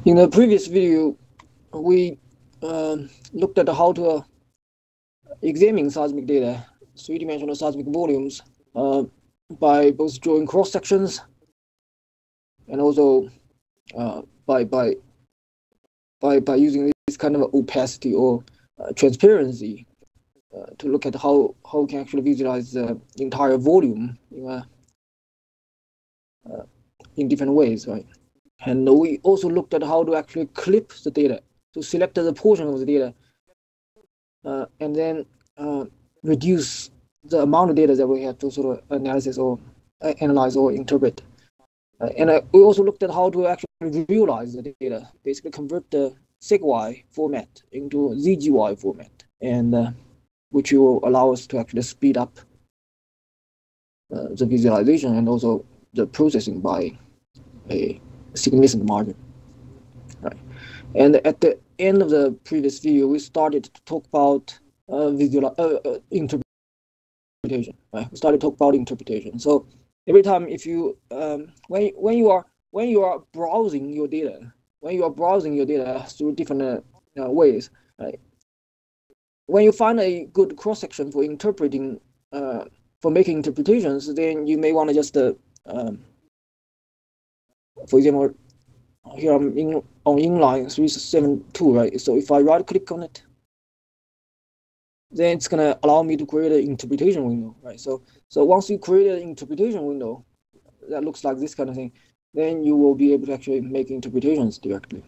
In the previous video, we looked at how to examine seismic data, three-dimensional seismic volumes, by both drawing cross sections and also by using this kind of opacity or transparency to look at how we can actually visualize the entire volume in different ways, right? And we also looked at how to actually clip the data, to select the portion of the data, and then reduce the amount of data that we have to sort of analyze or interpret. And we also looked at how to actually realize the data, basically convert the SegY format into ZGY format, and which will allow us to actually speed up the visualization and also the processing by a significant margin. Right. And at the end of the previous video, we started to talk about interpretation. Right? We started to talk about interpretation. So every time, if you when you are browsing your data, through different ways, right? When you find a good cross section for interpreting, for making interpretations, then you may want to just, for example, here I'm on inline 372, right? So if I right click on it, then it's gonna allow me to create an interpretation window, right? So once you create an interpretation window that looks like this kind of thing, then you will be able to actually make interpretations directly,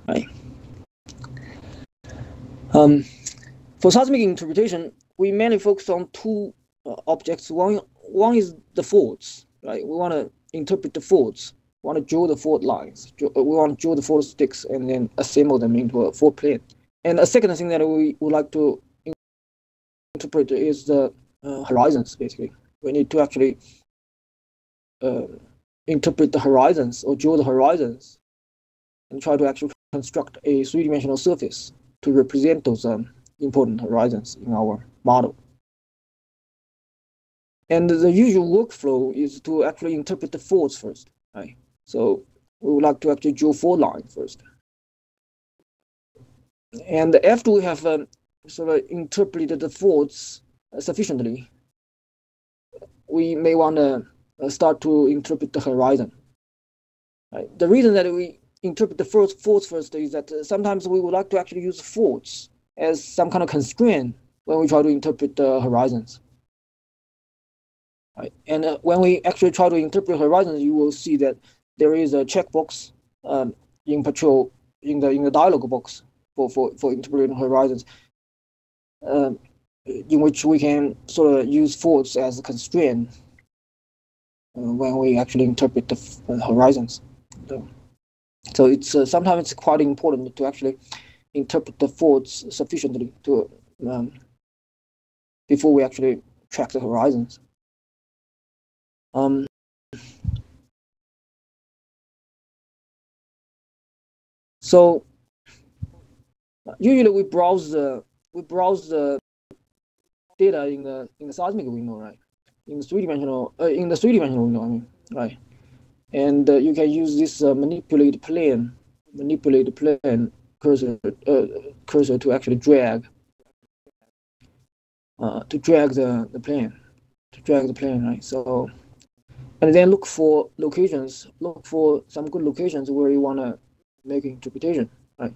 right? For seismic interpretation, we mainly focus on two objects. One is the faults, right? We want to interpret the faults. We want to draw the fault lines. We want to draw the fault sticks and then assemble them into a fault plane. And a second thing that we would like to interpret is the horizons, basically. We need to actually interpret the horizons or draw the horizons and try to actually construct a three-dimensional surface to represent those important horizons in our model. And the usual workflow is to actually interpret the faults first, right? So we would like to actually draw fault lines first. And after we have sort of interpreted the faults sufficiently, we may want to start to interpret the horizon. Right? The reason that we interpret the faults first is that sometimes we would like to actually use faults as some kind of constraint when we try to interpret the horizons. Right? And when we actually try to interpret horizons, you will see that there is a checkbox in Petrel in the dialog box for interpreting horizons, in which we can sort of use faults as a constraint when we actually interpret the horizons. So it's sometimes it's quite important to actually interpret the faults sufficiently to before we actually track the horizons. So usually we browse the data in the seismic window, right? In the three-dimensional window, I mean, right? And you can use this manipulate plane cursor to actually drag the plane, right? So, and then look for some good locations where you want to make interpretation, right?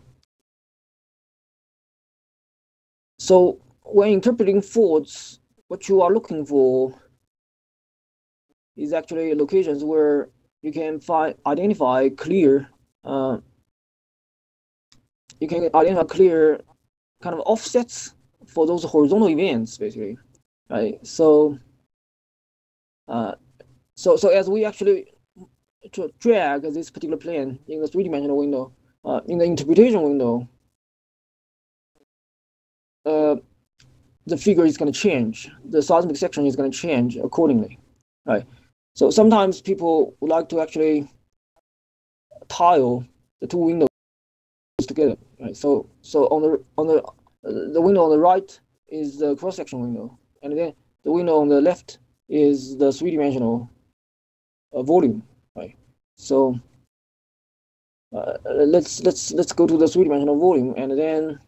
So when interpreting faults, what you are looking for is actually locations where you can identify clear kind of offsets for those horizontal events, basically, right? So as we actually drag this particular plane in the three-dimensional window, in the interpretation window, the figure is going to change. The seismic section is going to change accordingly, right? So sometimes people would like to actually tile the two windows together, right? So on the window on the right is the cross-section window, and then the window on the left is the three-dimensional volume, right? So let's go to the three-dimensional volume, and then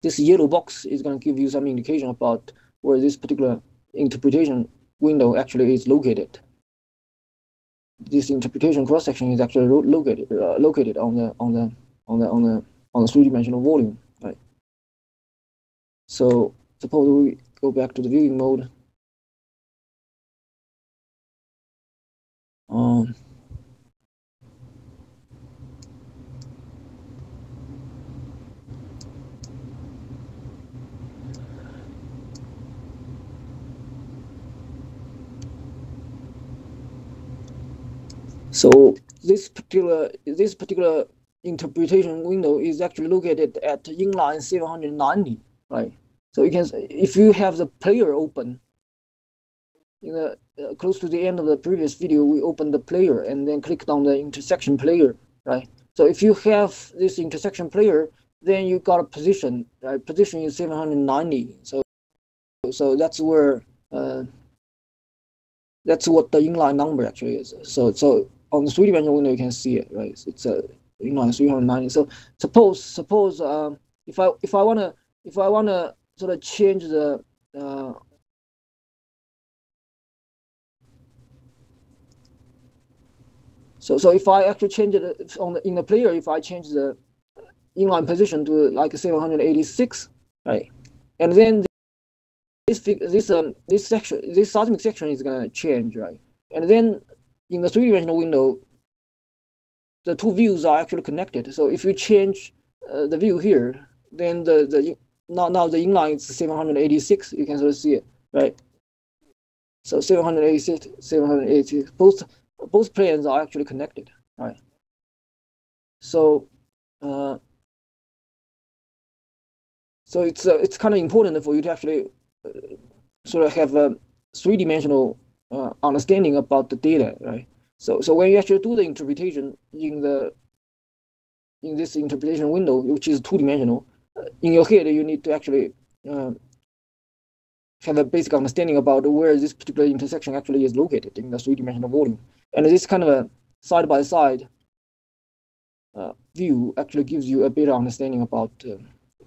this yellow box is going to give you some indication about where this particular interpretation window actually is located. This interpretation cross section is actually located on the three-dimensional volume, right? So suppose we go back to the viewing mode. So this particular interpretation window is actually located at inline 790, right? So you can, if you have the player open, in the close to the end of the previous video, we opened the player and then clicked on the intersection player, right? So if you have this intersection player, then you got a position, right? Position is 790. So that's where that's what the inline number actually is. So on the three-dimensional window you can see it, right? It's a inline 390. So suppose if I wanna sort of change the so if I actually change it in the player, if I change the inline position to like 786, right, and then this seismic section is gonna change, right, and then in the three-dimensional window, the two views are actually connected. So if you change the view here, then now the inline is 786. You can sort of see it, right? So 786, 786. Both planes are actually connected, right? So so it's kind of important for you to actually sort of have a three-dimensional understanding about the data, right? So when you actually do the interpretation in this interpretation window, which is two-dimensional, in your head you need to actually have a basic understanding about where this particular intersection actually is located in the three-dimensional volume. And this kind of a side-by-side view actually gives you a better understanding about,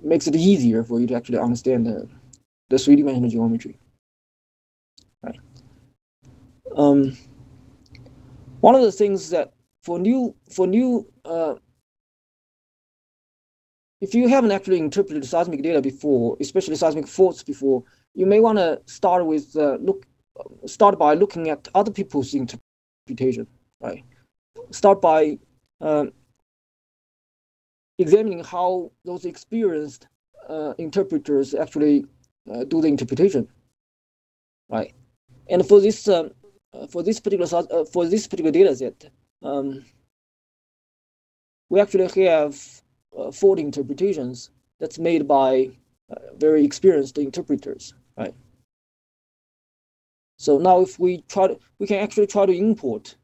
makes it easier for you to actually understand the three-dimensional geometry. Right. One of the things that for new if you haven't actually interpreted seismic data before, especially seismic faults before, you may want to start by looking at other people's interpretation, right? Start by examining how those experienced interpreters actually do the interpretation, right? And for this particular data set, we actually have fault interpretations that's made by very experienced interpreters, right? So now if we can actually try to import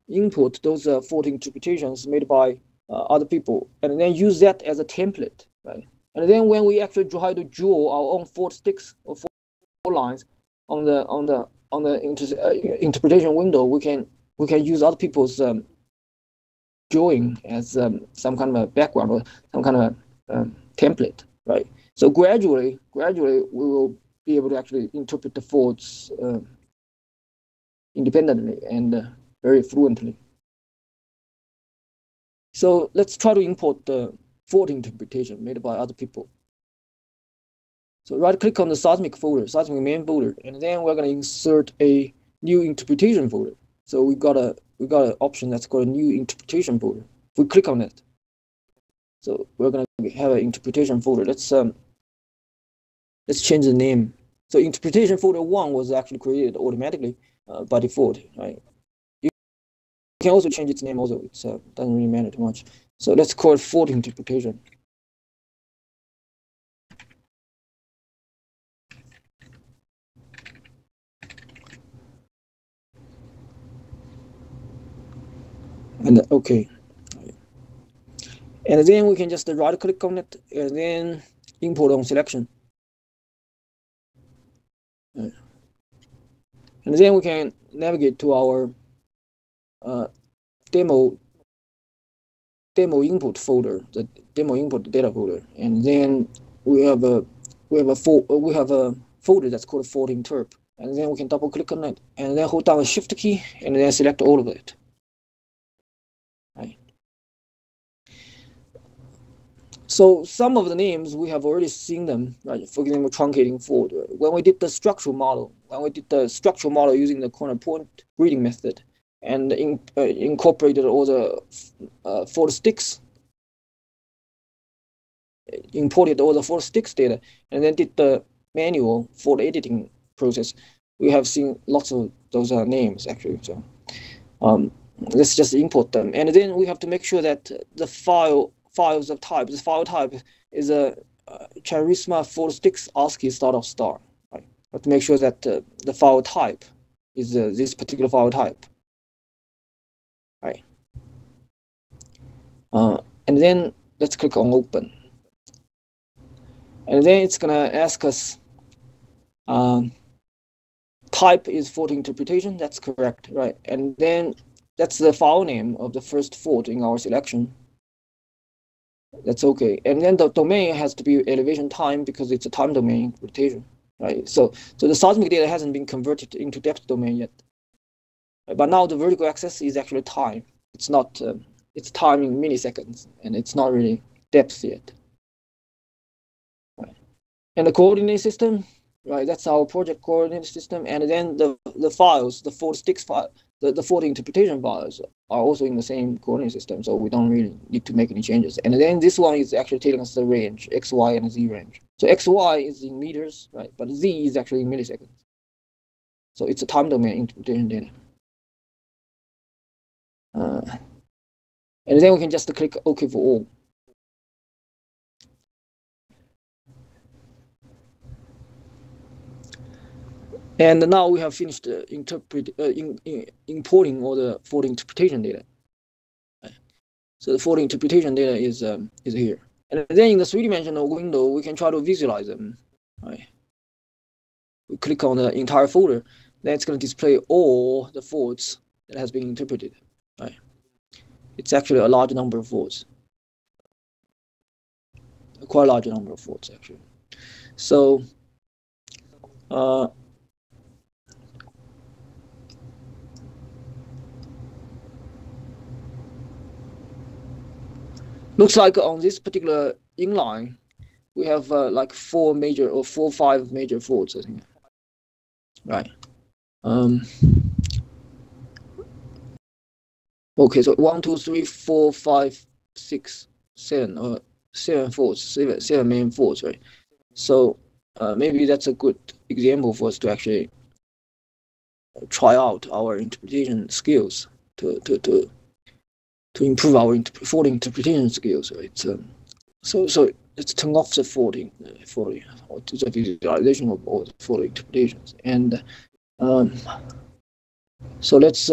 those fault interpretations made by other people, and then use that as a template, right? And then when we actually try to draw our own fault sticks or fault lines on the interpretation window, we can use other people's drawing as some kind of a background or some kind of a template, right? So gradually we will be able to actually interpret the faults independently and very fluently. So let's try to import the fault interpretation made by other people. So right-click on the seismic folder, seismic main folder, and then we're going to insert a new interpretation folder. So we got an option that's called a new interpretation folder. If we click on it, so we're going to have an interpretation folder. Let's change the name. So interpretation folder 1 was actually created automatically by default, right? You can also change its name also. It doesn't really matter too much. So let's call it fault interpretation. And okay. And then we can just right click on it and then import on selection. And then we can navigate to our demo demo input folder, the demo input data folder, and then we have a folder that's called fault interp, and then we can double click on it, and then hold down the Shift key, and then select all of it. Right. So some of the names we have already seen them, right? For example, truncating fault. When we did the structural model, using the corner point greeting method, and incorporated all the fault sticks, imported all the fault sticks data, and then did the manual fault editing process, we have seen lots of those names actually. So let's just import them, and then we have to make sure that the files of type. This file type is a charisma fault sticks ASCII start of star. Right? We have to make sure that the file type is this particular file type. Right. And then let's click on open. And then it's gonna ask us type is fault interpretation. That's correct, right? And then that's the file name of the first fault in our selection. That's okay. And then the domain has to be elevation time because it's a time domain interpretation, right? So the seismic data hasn't been converted into depth domain yet. But now the vertical axis is actually time. It's not. It's time in milliseconds, and it's not really depth yet. Right. And the coordinate system, right? That's our project coordinate system. And then the files, the fault sticks file, the fault interpretation files are also in the same coordinate system, so we don't really need to make any changes. And then this one is actually telling us the range, X, Y, and Z range. So X, Y is in meters, right? But Z is actually in milliseconds. So it's a time domain interpretation data. And then we can just click OK for all. And now we have finished importing all the fault interpretation data. Right. So the fault interpretation data is here. And then in the three-dimensional window, we can try to visualize them. Right. We click on the entire folder, then it's going to display all the faults that has been interpreted. Right. It's actually a large number of faults. Quite a large number of faults, actually. So looks like on this particular inline, we have like 4 or 5 major faults, I think. Right. Okay, so 1, 2, 3, 4, 5, 6, 7, 7 faults, 7 main faults, right? So maybe that's a good example for us to actually try out our interpretation skills to improve our fault interpretation skills, right? So let's turn off the faulting, or to the visualization of all the fault interpretations, and so let's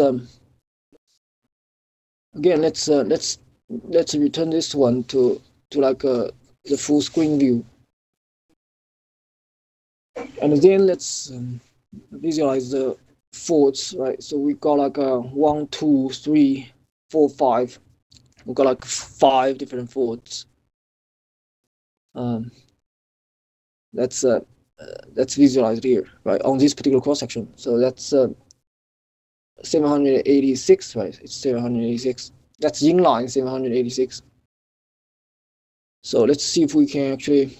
again let's return this one to like the full screen view, and then let's visualize the faults, right? So we got like 1, 2, 3, 4, 5. We got like 5 different faults. That's visualized here, right, on this particular cross section. So that's 786, right? It's 786. That's inline 786. So let's see if we can actually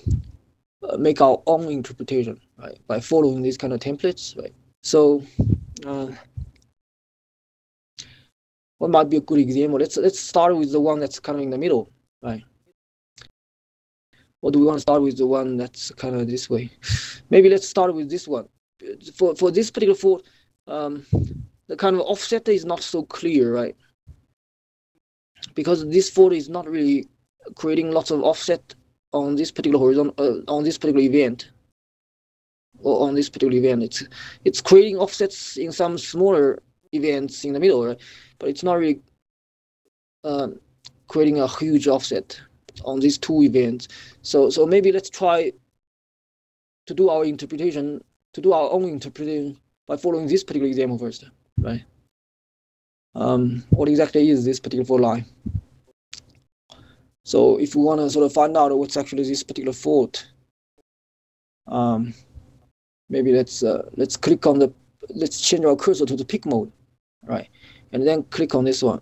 make our own interpretation, right, by following these kind of templates, right? So what might be a good example? Let's start with the one that's kind of in the middle, right? Or do we want to start with the one that's kind of this way? Maybe let's start with this one. For this particular fault, the kind of offset is not so clear, right? Because this fault is not really creating lots of offset on this particular horizon, on this particular event, or on this particular event. It's creating offsets in some smaller events in the middle, right? But it's not really creating a huge offset on these 2 events. So maybe let's try to do our interpretation, to do our own interpretation by following this particular example first, right? What exactly is this particular fault line? So if we want to sort of find out what's actually this particular fault, maybe let's click on the, let's change our cursor to the pick mode, right? And then click on this one.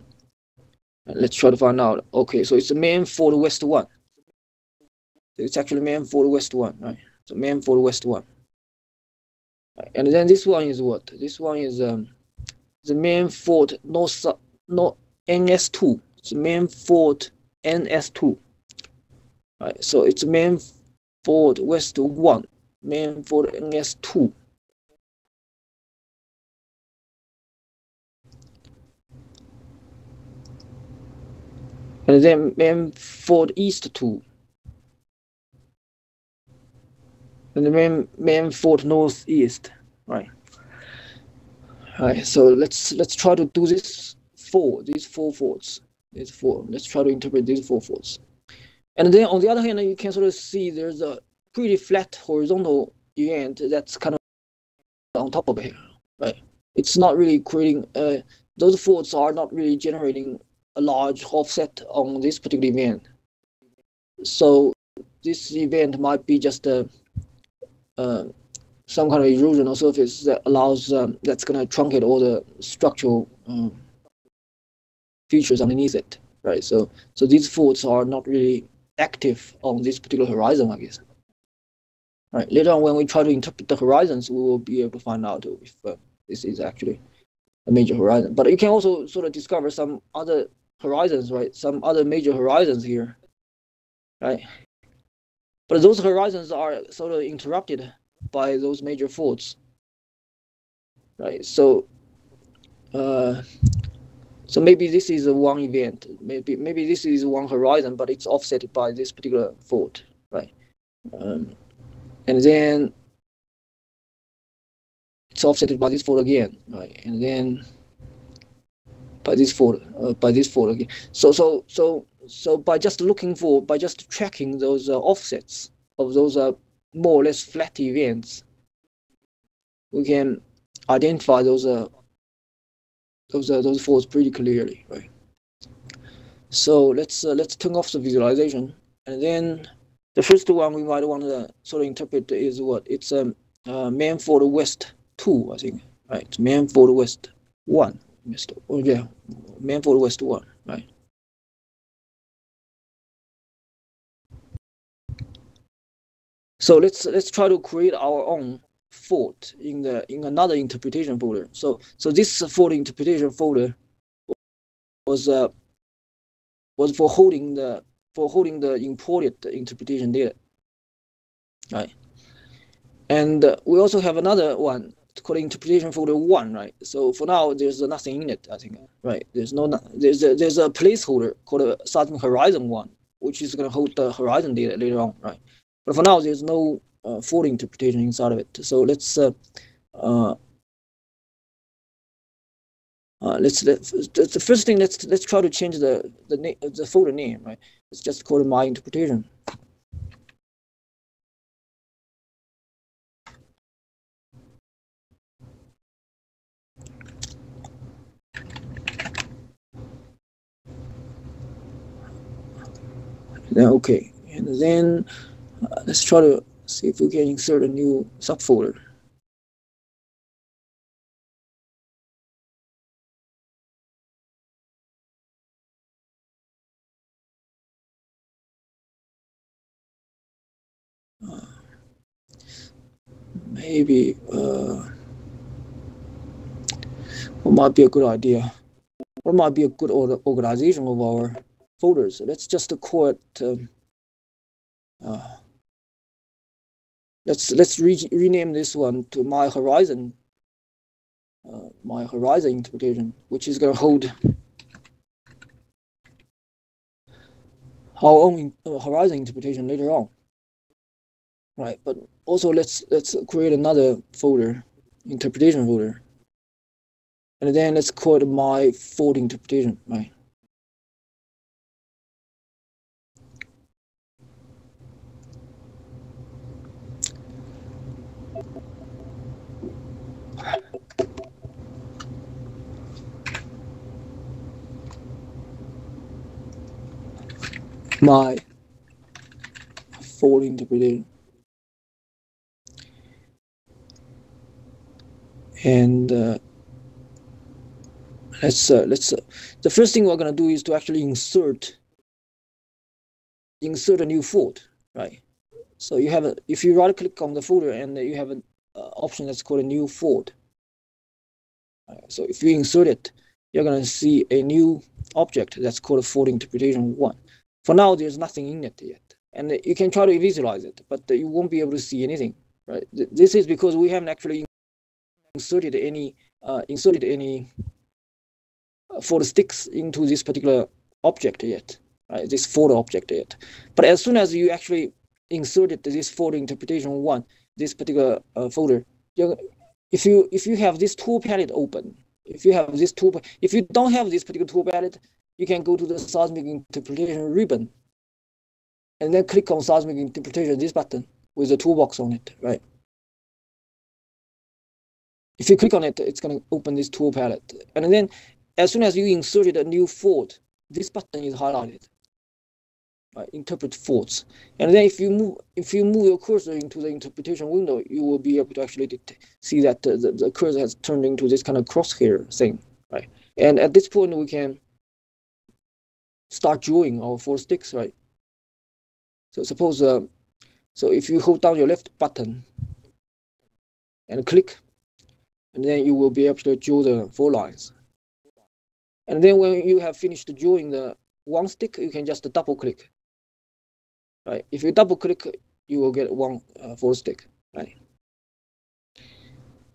And let's try to find out. Okay, so it's the main fault west 1. It's actually main fault west 1, right? So main fault west 1. Right. And then this one is what? This one is the main fault north, no, NS2. It's main fault NS2. Right. So it's main fault west 1, main fault NS2. And then main fault east 2. And the main fault northeast, right? Right. So let's try to do these four faults. These four. Let's try to interpret these 4 faults. And then on the other hand, you can sort of see there's a pretty flat horizontal event that's kind of on top of it, right? It's not really creating, those faults are not really generating a large offset on this particular event. So this event might be just some kind of erosional surface that allows, that's going to truncate all the structural features underneath it, right? So these faults are not really active on this particular horizon, I guess. Right. Later on, when we try to interpret the horizons, we will be able to find out if this is actually a major horizon. But you can also sort of discover some other horizons, right? Some other major horizons here, right? But those horizons are sort of interrupted by those major faults, right? So maybe this is a one event. Maybe this is one horizon, but it's offset by this particular fault, right? And then it's offset by this fault again, right? And then by this fault again. So by just tracking those offsets of those more or less flat events, we can identify those faults pretty clearly, right? So let's turn off the visualization, and then the first one we might want to sort of interpret is what? It's main fault west 2, I think, right? It's main fault west 1. Yeah, main fault west 1, right? So let's try to create our own fault in another interpretation folder. So this fault interpretation folder was for holding the imported interpretation data, right? And we also have another one called interpretation folder 1, right? So for now there's nothing in it, I think, right? There's a placeholder called starting horizon 1, which is going to hold the horizon data later on, right? But for now there's no fault interpretation inside of it. So let's the first thing, let's try to change the folder name, right? Let's just call it my interpretation. Okay, and then let's try to see if we can insert a new subfolder. Maybe what might be a good idea? What might be a good organization of our folders? So let's just call it. Let's rename this one to my horizon interpretation, which is going to hold our own horizon interpretation later on, right? But also let's create another folder, interpretation folder, and then let's call it my fault interpretation, right? my fault interpretation. And let's the first thing we're gonna do is to actually insert a new fault, right? So you have if you right click on the folder and you have an option that's called a new fault. So if you insert it, you're gonna see a new object that's called fault interpretation 1. For now, there's nothing in it yet, and you can try to visualize it, but you won't be able to see anything, right? This is because we haven't actually inserted any fault sticks into this particular object yet, right? This fault object yet. But as soon as you actually inserted this fault interpretation 1, this particular folder, if you have this tool palette open, if you don't have this particular tool palette, you can go to the seismic interpretation ribbon and then click on seismic interpretation, this button with the toolbox on it, right? If you click on it, it's going to open this tool palette. And then as soon as you inserted a new fault, this button is highlighted. Right, interpret faults. And then if you move your cursor into the interpretation window, you will be able to actually see that the cursor has turned into this kind of crosshair thing, right? And at this point, we can start drawing our fault sticks, right? So suppose, so if you hold down your left button and click, and then you will be able to draw the fault lines. And then when you have finished drawing the one stick, you can just double click. Right. If you double click, you will get one fault stick. Right.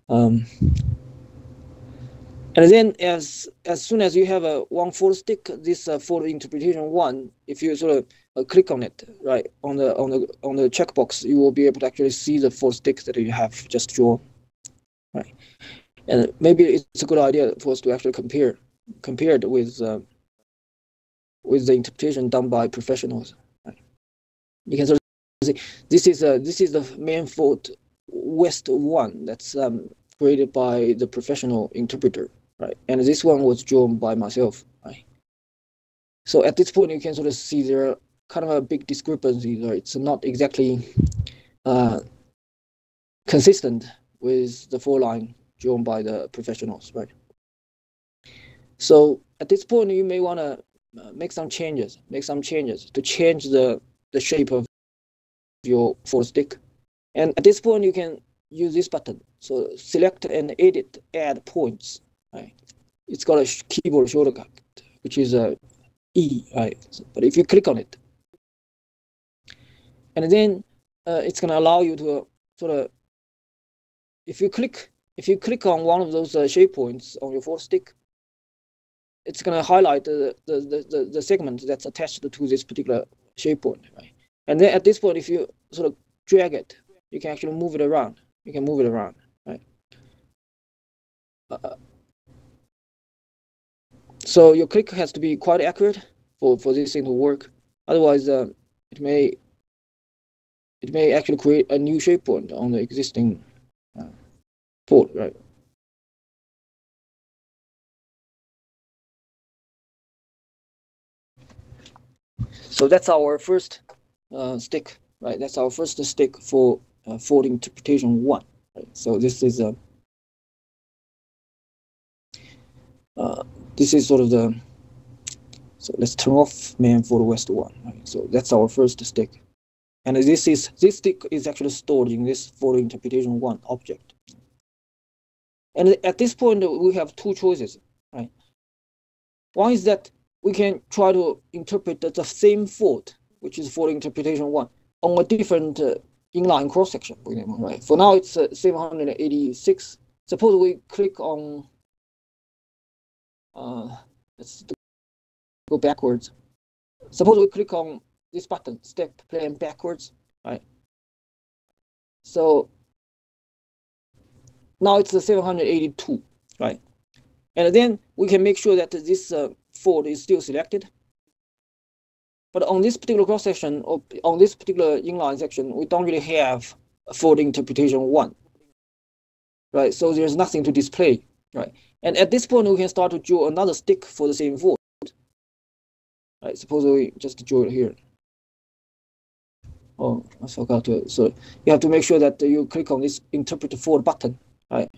And then as soon as you have a one fault stick, this fault interpretation 1, if you sort of click on it, right, on the checkbox, you will be able to actually see the fault sticks that you have just drawn. Right. And maybe it's a good idea for us to actually compare it with the interpretation done by professionals. Right. You can sort of see this is the main fault West 1 that's created by the professional interpreter, right? And this one was drawn by myself, right? So at this point, you can sort of see there are kind of a big discrepancy, right? It's not exactly consistent with the fault line drawn by the professionals, right? So at this point, you may want to make some changes to change the shape of your fault stick. And at this point, you can use this button. So select and edit, add points. Right? It's got a keyboard shortcut, which is E. Right? But if you click on it, and then it's going to allow you to sort of, if you click on one of those shape points on your fault stick, it's going to highlight the segment that's attached to this particular shape point, right? And then at this point, if you sort of drag it, you can actually move it around. You can move it around, right? So your click has to be quite accurate for this thing to work. Otherwise, it may actually create a new shape point on the existing fault, right? So that's our first stick, right? That's our first stick for fault interpretation 1. Right? So this is sort of the. So let's turn off main fault West 1. Right? So that's our first stick, and this stick is actually stored in this fault interpretation 1 object. And at this point, we have two choices, right? One is that we can try to interpret the same fault, which is fault interpretation 1, on a different inline cross section, right? For now, it's 786. Suppose we click on. Let's go backwards. Suppose we click on this button, step plane backwards, right? So now it's the 782, right? And then we can make sure that this fault is still selected. But on this particular cross section, or on this particular inline section, we don't really have a fault interpretation 1, right? So there's nothing to display, right? And at this point, we can start to draw another stick for the same fault, right? Suppose we just draw it here, Oh, I forgot to. So you have to make sure that you click on this interpret fault button, right?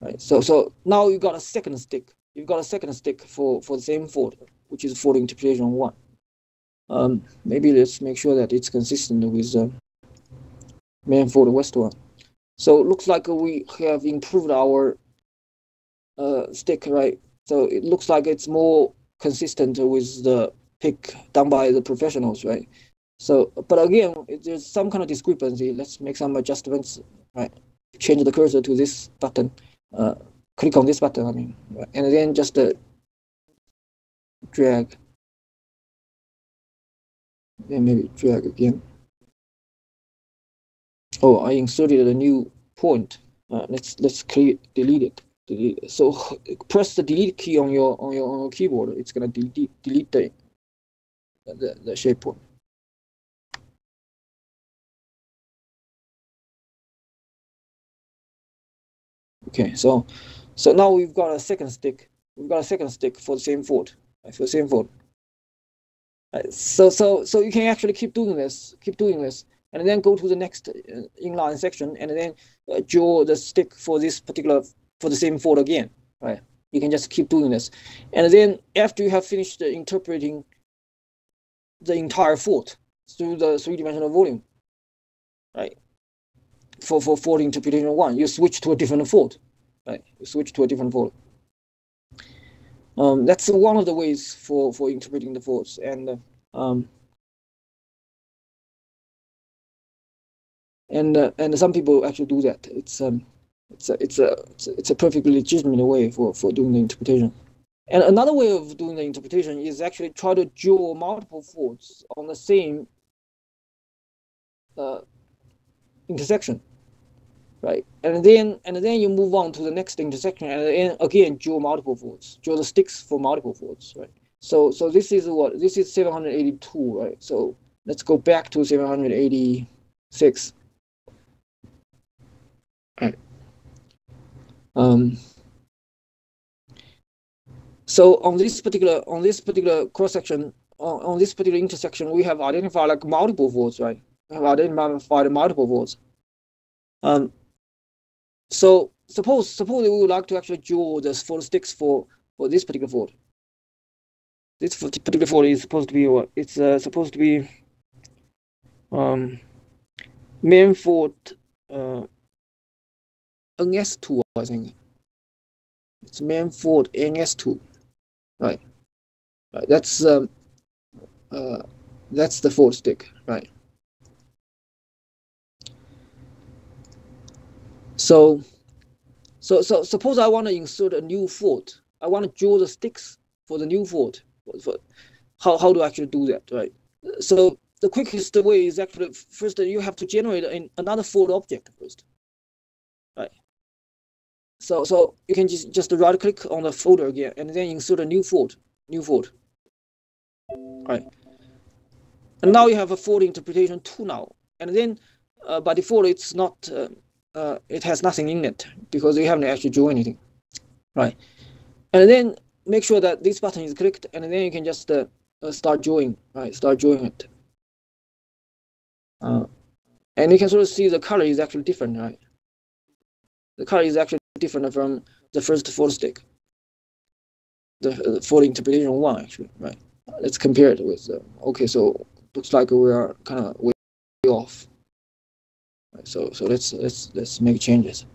Right. So now you got a second stick. You've got a second stick for the same fault, which is fault interpretation one. Maybe let's make sure that it's consistent with main fault west one. So it looks like we have improved our stick, right? So it looks like it's more consistent with the pick done by the professionals, right? So, but again, there's some kind of discrepancy. Let's make some adjustments, right? Change the cursor to this button. Uh, Click on this button, I mean, and then just drag, and maybe drag again. Oh, I inserted a new point. Let's delete it. Delete it. So press the delete key on your keyboard. It's gonna delete the shape point. Okay, so now we've got a second stick. We've got a second stick for the same fault. Right, for the same fault. Right, so you can actually keep doing this, and then go to the next inline section, and then draw the stick for this particular for the same fault again. Right, you can just keep doing this, and then after you have finished interpreting the entire fault through the three-dimensional volume, right? For fault interpretation one, you switch to a different fault, right? You switch to a different fault. That's one of the ways for interpreting the faults, and some people actually do that. It's a perfectly legitimate way for doing the interpretation. And another way of doing the interpretation is actually try to draw multiple faults on the same intersection, right? And then you move on to the next intersection, and then again draw multiple faults, draw the sticks for multiple faults, right? So this is what this is 782, right? So let's go back to 786. Right. So on this particular cross section, on this particular intersection, we have identified like multiple faults, right? We have identified multiple faults. So suppose we would like to actually draw the fault sticks for this particular fault. This particular fault is supposed to be what? It's supposed to be main fault NS2, I think. It's main fault NS2, right? Right. That's the fault stick, right? So suppose I want to insert a new fault. I want to draw the sticks for the new fault. How do I actually do that, right? So the quickest way is actually first you have to generate another fault object first, right? So you can just right click on the folder again and then insert a new fault, right? And now you have a fault interpretation 2 now, and then by default it's not it has nothing in it because you haven't actually drawn anything, right? And then make sure that this button is clicked, and then you can just start drawing, right? Start drawing it. And you can sort of see the color is actually different, right? The color is actually different from the first fault stick, the fault interpretation 1, actually, right? Let's compare it with, okay, so looks like we are kind of way off. Right, so let's make changes.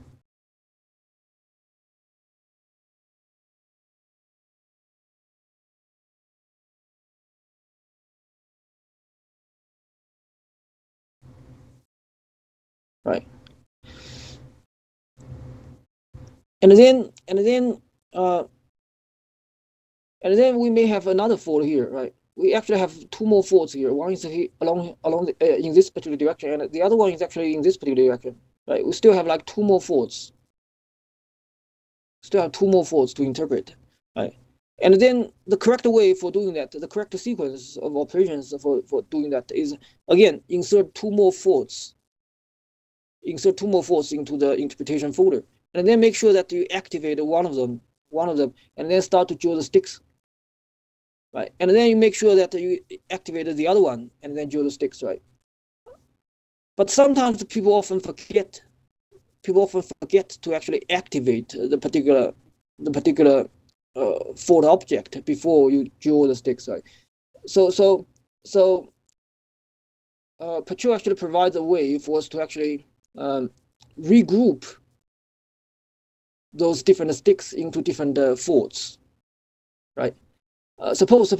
Right. And then we may have another fault here, right? We actually have 2 more faults here. One is along in this particular direction, and the other one is actually in this particular direction, right? We still have like 2 more faults. Still have 2 more faults to interpret, right? And then the correct way for doing that, the correct sequence of operations for doing that is, again, insert 2 more faults. Insert 2 more faults into the interpretation folder, and then make sure that you activate one of them, and then start to draw the sticks right? And then you make sure that you activated the other one, and then draw the sticks, right? But sometimes people often forget. People often forget to actually activate the particular fault object before you draw the sticks, right? So Petrel actually provides a way for us to actually regroup those different sticks into different faults, right? Suppose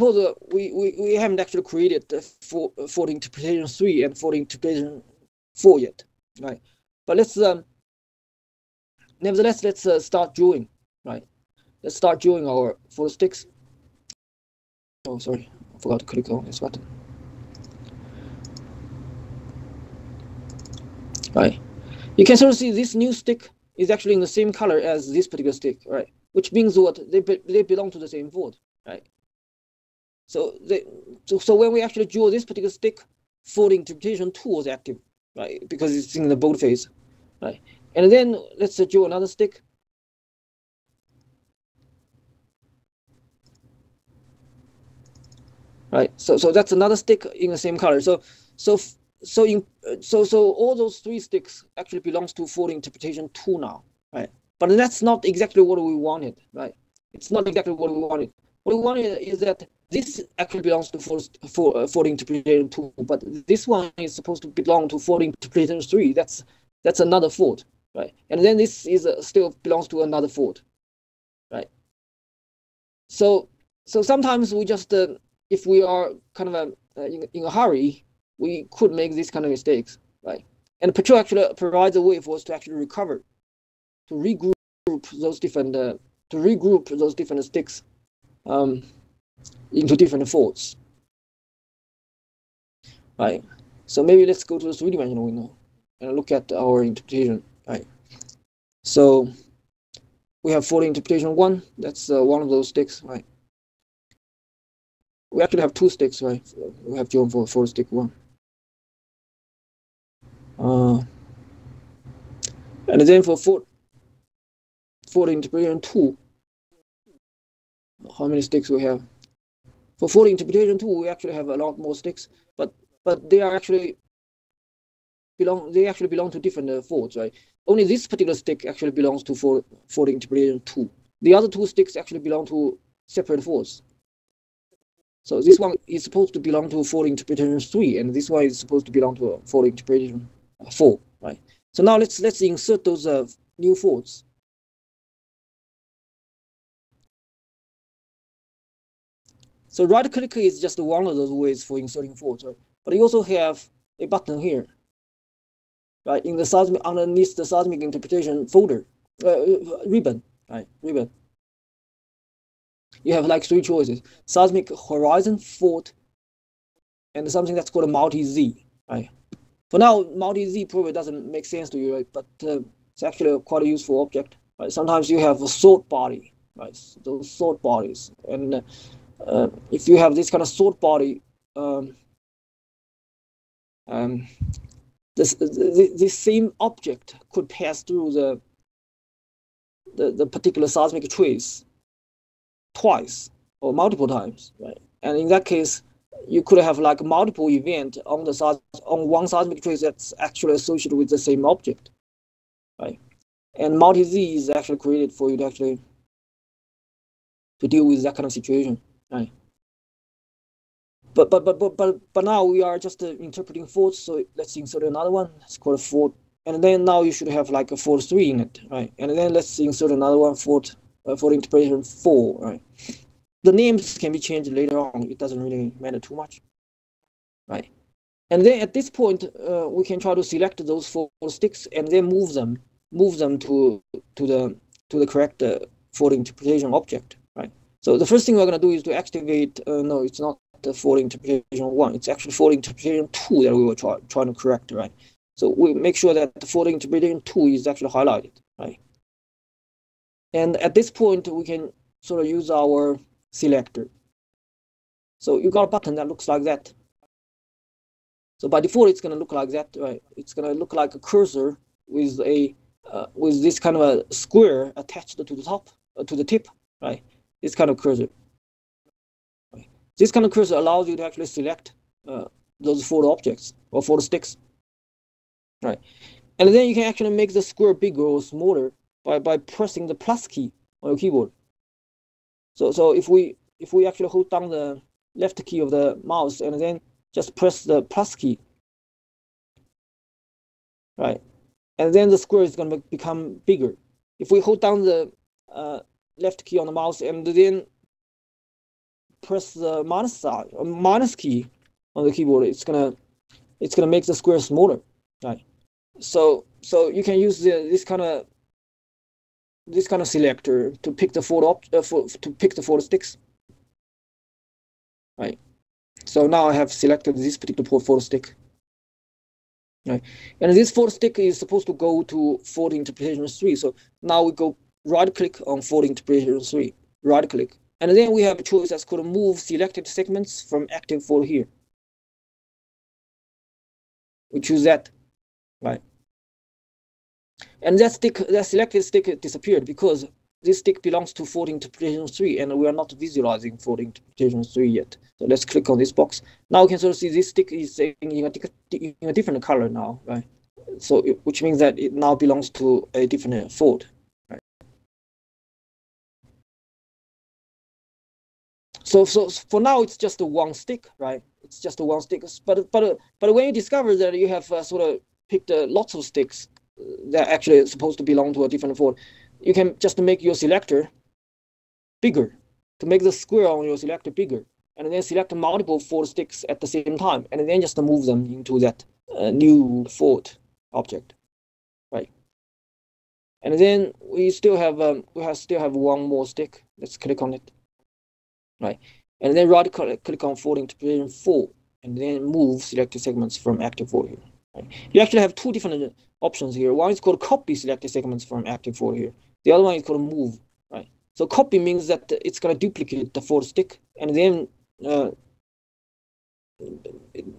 we haven't actually created fault interpretation 3 and fault interpretation 4 yet, right? But nevertheless, let's start drawing, right? Let's start drawing our fault sticks. Oh, sorry, I forgot to click on this button. Right. You can sort of see this new stick is actually in the same color as this particular stick, right? Which means what they belong to the same fault, right? So when we actually draw this particular stick, fault interpretation 2 was active, right? Because it's in the bold phase, right? And then let's draw another stick. Right. So that's another stick in the same color. So all those 3 sticks actually belongs to fault interpretation 2 now, right? But that's not exactly what we wanted, right? It's not exactly what we wanted. What we wanted is that this actually belongs to fault interpretation 2, but this one is supposed to belong to fault interpretation 3. That's another fault, right? And then this is still belongs to another fault, right? So sometimes we just if we are kind of in a hurry, we could make these kind of mistakes, right? And Petrel actually provides a way for us to actually recover, to regroup those different sticks into different faults, right? So maybe let's go to the 3-dimensional window and look at our interpretation, right? So we have fault interpretation 1. That's one of those sticks, right? We actually have 2 sticks, right? We have drawn for stick 1. And then for fault interpretation 2, how many sticks we have? For fault interpretation 2, we actually have a lot more sticks, but they actually belong to different faults, right? Only this particular stick actually belongs to fault interpretation 2. The other 2 sticks actually belong to separate faults. So this one is supposed to belong to fault interpretation 3, and this one is supposed to belong to fault interpretation 4, right? So now let's insert those new faults. So right click is just one of those ways for inserting faults, right? But you also have a button here, right? In the seismic, underneath the seismic interpretation folder, ribbon, right? Ribbon. You have like 3 choices: seismic horizon, fault, and something that's called a multi-Z, right? For now, multi-Z probably doesn't make sense to you, right? But it's actually quite a useful object, right? Sometimes you have a sort body, right? Those sort bodies, and if you have this kind of sort body, this same object could pass through the particular seismic trace twice or multiple times, right? And in that case, you could have like multiple event on one seismic trace that's actually associated with the same object, right? And multi-Z is actually created for you to deal with that kind of situation, right? But now we are just interpreting faults, so let's insert another one. It's called fault, and then now you should have like a fault 3 in it, right? And then let's insert another one, fault interpretation 4, right? The names can be changed later on. It doesn't really matter too much, right? And then at this point, we can try to select those 4 sticks and then move them to the correct fault interpretation object, right? So the first thing we're going to do is to activate. No, it's not the fault interpretation 1. It's actually fault interpretation 2 that we were trying to correct, right? So we make sure that the fault interpretation 2 is actually highlighted, right? And at this point, we can sort of use our selector. So you got a button that looks like that. So by default, it's going to look like that, right? It's going to look like a cursor with this kind of a square attached to the top, to the tip, right? This kind of cursor. Right? This kind of cursor allows you to actually select those photo objects or photo sticks, right? And then you can actually make the square bigger or smaller by pressing the plus key on your keyboard. So if we actually hold down the left key of the mouse and then just press the plus key, right? And then the square is going to become bigger. If we hold down the left key on the mouse and then press the minus key on the keyboard, it's gonna make the square smaller, right? So you can use this kind of selector to pick the photo sticks, right? So now I have selected this particular photo stick, right? And this photo stick is supposed to go to photo interpretation 3. So now we go right click on photo interpretation 3, right click, and then we have a choice that's called move selected segments from active photo here. We choose that, right? And that selected stick disappeared because this stick belongs to photo interpretation 3, and we are not visualizing photo interpretation 3 yet. So let's click on this box. Now we can sort of see this stick is in a different color now, right? So which means that it now belongs to a different photo, right? So for now it's just a one stick, right? It's just a one stick. But when you discover that you have sort of picked lots of sticks that actually supposed to belong to a different photo, you can just make your selector bigger to make the square on your selector bigger, and then select multiple photo sticks at the same time, and then just move them into that new photo object, right? And then we still have one more stick. Let's click on it, right? And then right click on photo interpretation 4, and then move selected segments from active photo here. Right? You actually have two different options here. One is called copy selected segments from active photo here. The other one is called move, right? So copy means that it's going to duplicate the photo stick, and then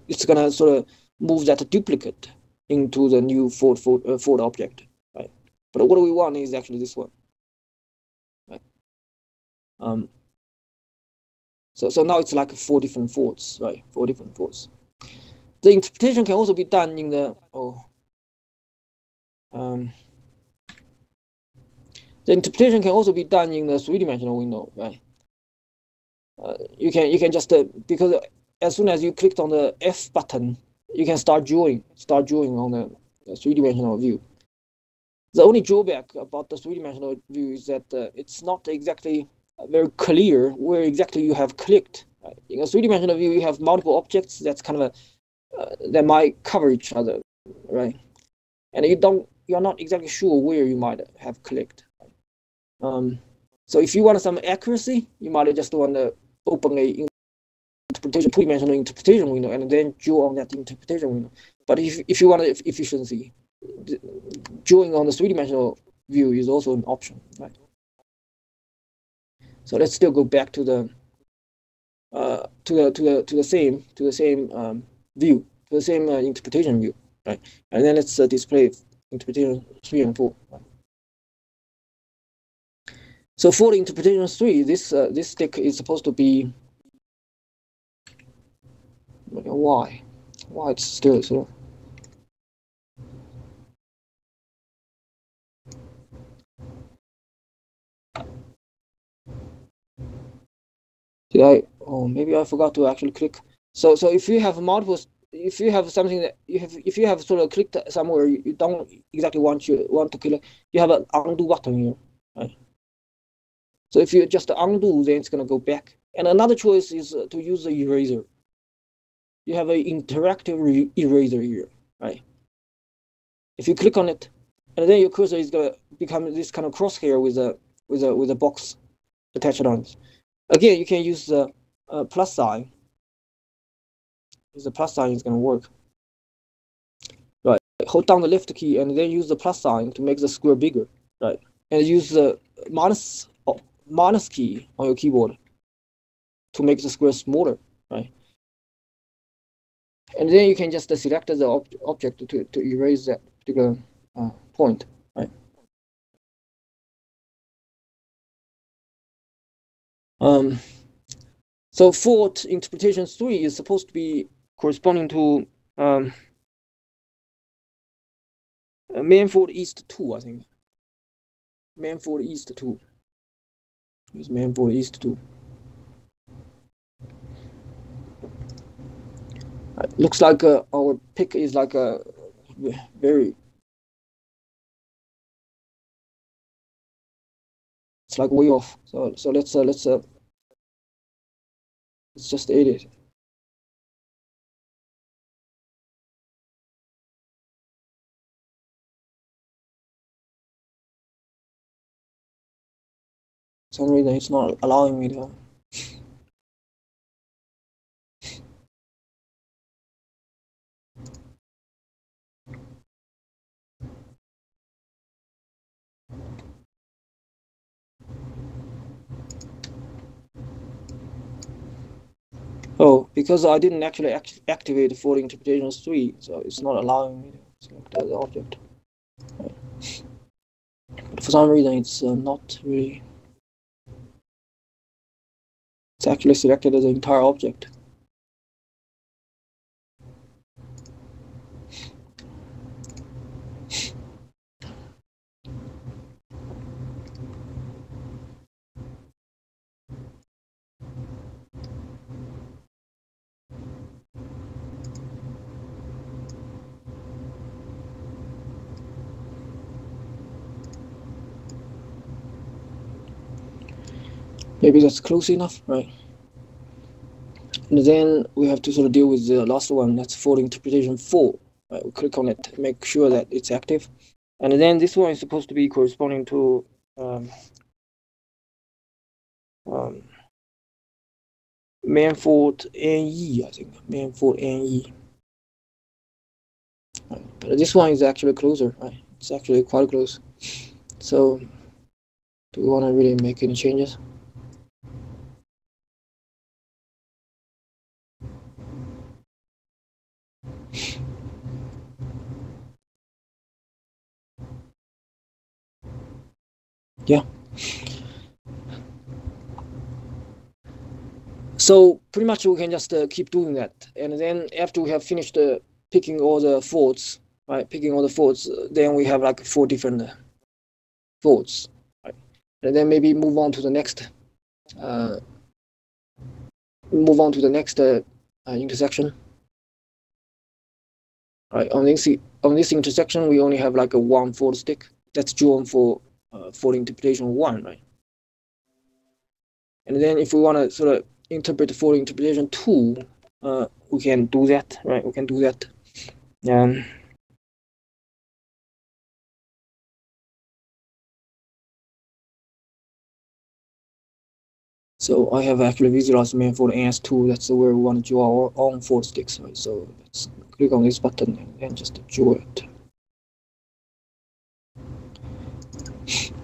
it's going to sort of move that duplicate into the new photo object, right? But what we want is actually this one, right? So now it's like 4 different photos, right? 4 different photos. The interpretation can also be done in the the interpretation can also be done in the 3-dimensional window, right? You can just because as soon as you clicked on the F button, you can start drawing on the 3-dimensional view. The only drawback about the 3-dimensional view is that it's not exactly very clear where exactly you have clicked. Right? In a 3-dimensional view, you have multiple objects that's kind of that might cover each other, right? And you're not exactly sure where you might have clicked. So if you want some accuracy, you might just want to open a interpretation 2-dimensional interpretation window and then draw on that interpretation window. But if you want efficiency, drawing on the 3-dimensional view is also an option, right? So let's still go back to the same view, to the same interpretation view, right? And then let's display interpretation 3 and 4. Right? So for the interpretation 3, this stick is supposed to be why it's still so. Did I? Oh, maybe I forgot to actually click. So if you have multiple, if you have something that if you have sort of clicked somewhere you don't exactly want to click, you have an undo button here, right? So if you just undo, then it's gonna go back. And another choice is to use the eraser. You have an interactive eraser here, right? If you click on it, and then your cursor is gonna become this kind of crosshair with a box attached on it. Again, you can use the plus sign. The plus sign is gonna work. Right. Hold down the left key and then use the plus sign to make the square bigger. Right. And use the minus key on your keyboard to make the square smaller. Right. And then you can just select the object to erase that particular point. Right. So fault interpretation 3 is supposed to be corresponding to main fault east 2, I think. Main fault east 2. It's main fault east 2. Looks like our pick is like a very. It's like way off. So let's just edit. For some reason it's not allowing me to. Oh, because I didn't actually activate the fault interpretation 3, so it's not allowing me to select the object. Right. But for some reason, it's not really. It's actually selected as the entire object. Maybe that's close enough, right? And then we have to sort of deal with the last one, that's fault interpretation 4. Right? We click on it, make sure that it's active. And then this one is supposed to be corresponding to main fault NE, I think. Main fault NE. Right. But this one is actually closer, right? It's actually quite close. So do we want to really make any changes? Yeah. So pretty much we can just keep doing that. And then after we have finished picking all the faults, right? Picking all the faults, then we have like 4 different faults, right? And then maybe move on to the next intersection. Right, on this intersection, we only have like a 1 fault stick. That's drawn for fault interpretation 1, right? And then if we want to sort of interpret the fault interpretation 2, we can do that, right? We can do that. So I have actually visualized main fault NS2. That's where we want to draw our own fault sticks, right? So let's click on this button and just draw it.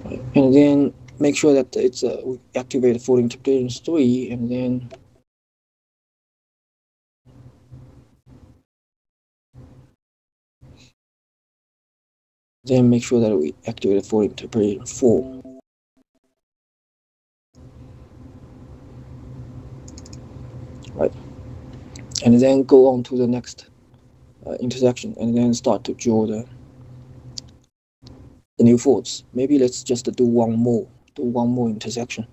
Right. And then make sure that it's we activate fault interpretation 3, and then make sure that we activate fault interpretation 4. Right. And then go on to the next intersection, and then start to draw the new faults. Maybe let's just do one more intersection.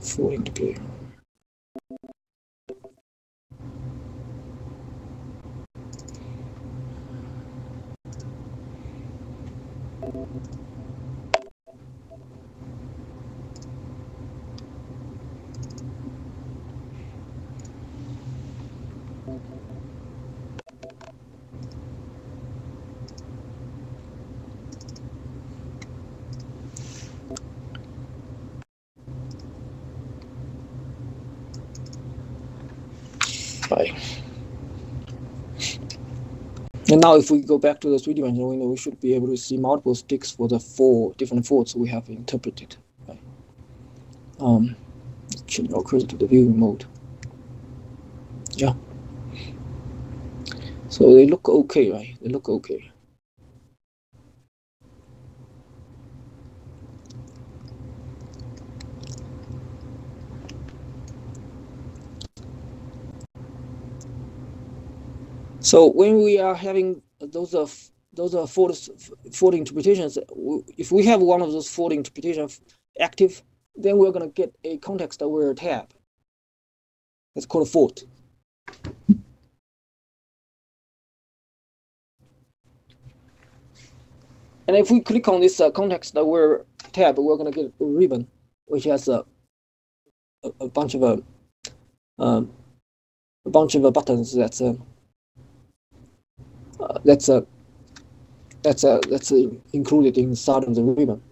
Fault interpretation. Right. And now if we go back to the three-dimensional window, we should be able to see multiple sticks for the 4 different faults we have interpreted. Right? Change our cursor to the viewing mode. Yeah. So they look okay, right? They look okay. So when we are having those fault interpretations, if we have one of those fault interpretations active, then we're going to get a context-aware tab. That's called a fault. And if we click on this context-aware tab, we're going to get a ribbon, which has a bunch of buttons that's included inside of the ribbon.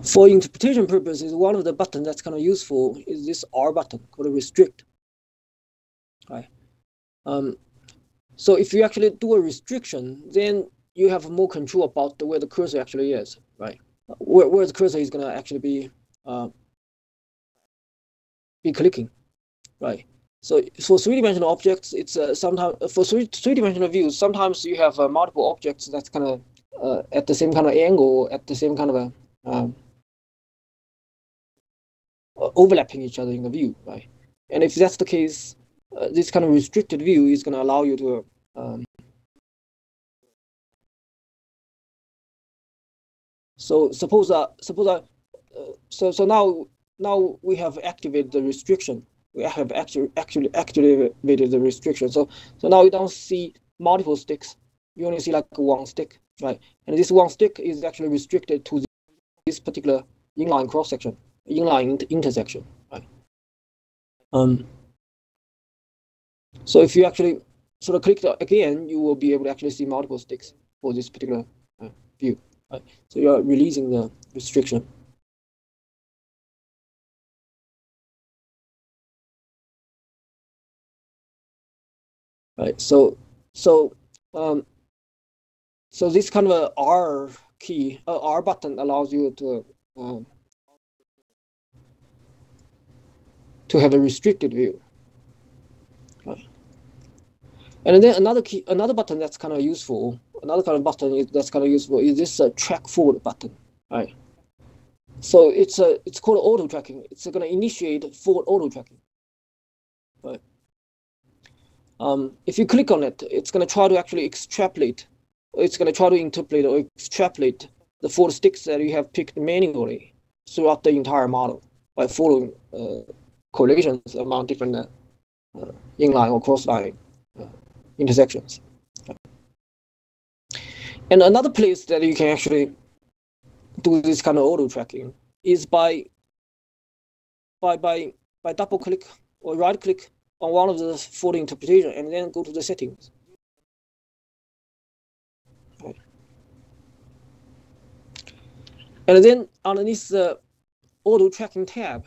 For interpretation purposes, one of the buttons that's kind of useful is this R button called restrict. Right. So if you actually do a restriction, then you have more control about where the cursor actually is, right? Where the cursor is going to actually be clicking, right? So for three-dimensional objects, it's sometimes for three-dimensional views, sometimes you have multiple objects that's kind of at the same kind of angle, at the same kind of a overlapping each other in the view, right? And if that's the case, this kind of restricted view is going to allow you to so now we have activated the restriction. We have actually activated the restriction. So now you don't see multiple sticks. You only see like one stick, right? And this one stick is actually restricted to this particular inline cross section, inline intersection, right? So if you actually sort of click again, you will be able to actually see multiple sticks for this particular view. Right? So you're releasing the restriction. Right. So this kind of a R key, R button allows you to have a restricted view. Right. And then another button that's kind of useful. Another kind of button that's kind of useful is this track forward button. Right. So it's called auto tracking. It's going to initiate forward auto tracking. Right. If you click on it, it's going to try to actually extrapolate. It's going to try to interpolate or extrapolate the 4 sticks that you have picked manually throughout the entire model by following correlations among different inline or cross-line intersections. And another place that you can actually do this kind of auto tracking is by double click or right click on one of the fault interpretation and then go to the settings. Right. And then underneath the auto tracking tab,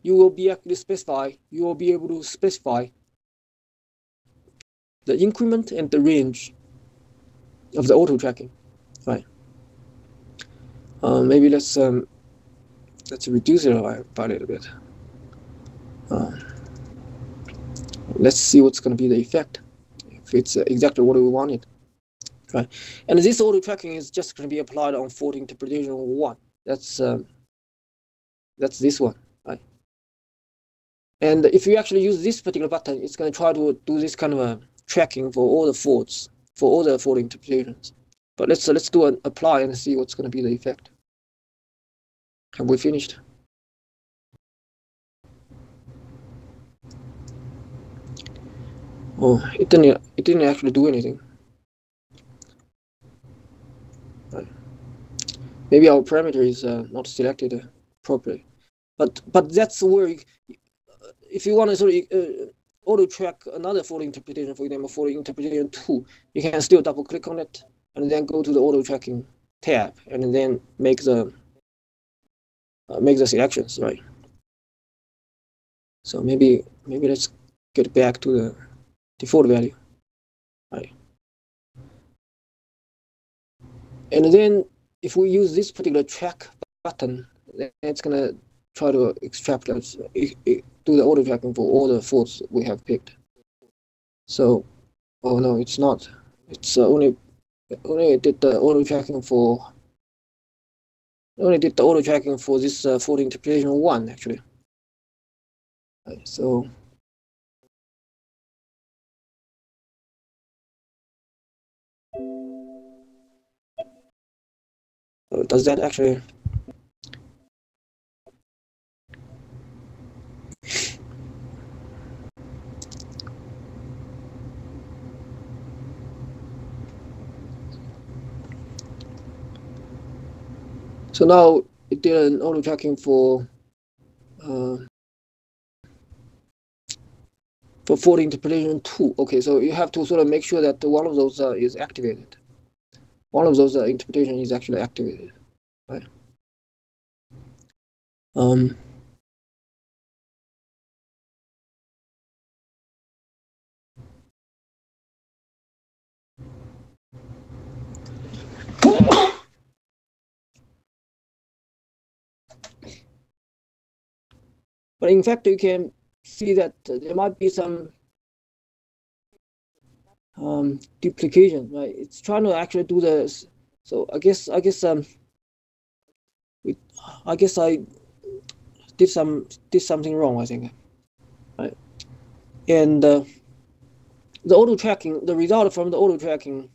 you will be able to specify the increment and the range of the auto tracking, right? Maybe let's reduce it by a little bit. Let's see what's going to be the effect if it's exactly what we wanted, right? And this auto tracking is just going to be applied on fault interpretation 1. That's this one, right? And if you actually use this particular button, it's going to try to do this kind of a tracking for all the faults, for all the fault interpretations. But let's do an apply and see what's going to be the effect. Have we finished? Oh, it didn't actually do anything. Right. Maybe our parameter is not selected properly. But that's where if you want to sort of auto track another photo interpretation, for example, photo interpretation 2, you can still double click on it and then go to the auto tracking tab and then make the selections, right? So maybe let's get back to the default value, right? And then if we use this particular track button, then it's gonna try to extract us, do the auto tracking for all the photos we have picked. So, oh no, it's not. It's only did the auto tracking for this photo interpretation 1 actually. Right, so does that actually? So now it did an auto tracking for photo interpretation 2. Okay, so you have to sort of make sure that one of those is activated. One of those interpretation is actually activated, right? But in fact, you can see that there might be some duplication, right? It's trying to actually do this. So I guess I did something wrong, I think, right? And the auto tracking, the result from the auto tracking